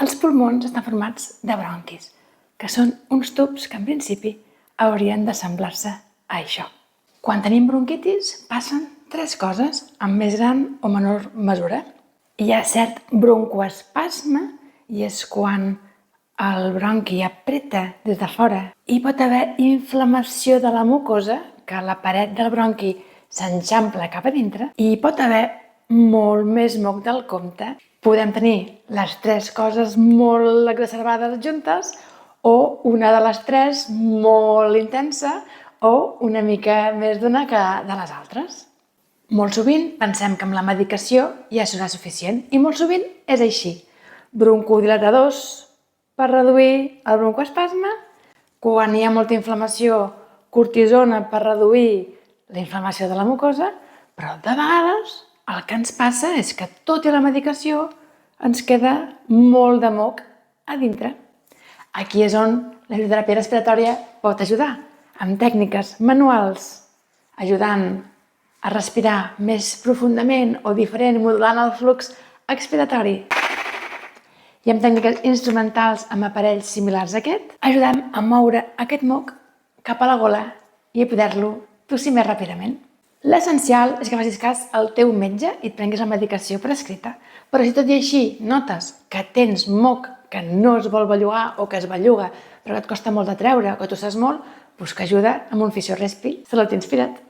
Els pulmons estan formats de bronquis, que són uns tubs que en principi haurien d'assemblar-se a això. Quan tenim bronquitis passen 3 coses en més gran o menor mesura. Hi ha cert broncoespasme i és quan el bronqui apreta des de fora. Hi pot haver inflamació de la mucosa, que la paret del bronqui s'enxampla cap a dintre, i hi pot haver molt més moc del compte. Podem tenir les 3 coses molt exacerbades juntes o una de les 3 molt intensa o una mica més d'una que de les altres. Molt sovint pensem que amb la medicació ja serà suficient i molt sovint és així. Broncodilatadors per reduir el broncoespasme, quan hi ha molta inflamació, cortisona per reduir la inflamació de la mucosa, però de vegades el que ens passa és que tot i la medicació ens queda molt de moc a dintre. Aquí és on la hidroteràpia respiratòria pot ajudar, amb tècniques manuals, ajudant a respirar més profundament o diferent, modulant el flux expiratori. I amb tècniques instrumentals amb aparells similars a aquest, ajudem a moure aquest moc cap a la gola i a poder-lo tossir més ràpidament. L'essencial és que facis cas al teu metge i et prenguis la medicació prescrita. Però si tot i així notes que tens moc que no es vol bellugar o que es belluga però que et costa molt de treure o que tosses molt, busca ajuda amb un fisiorespi. Salut Inspira't!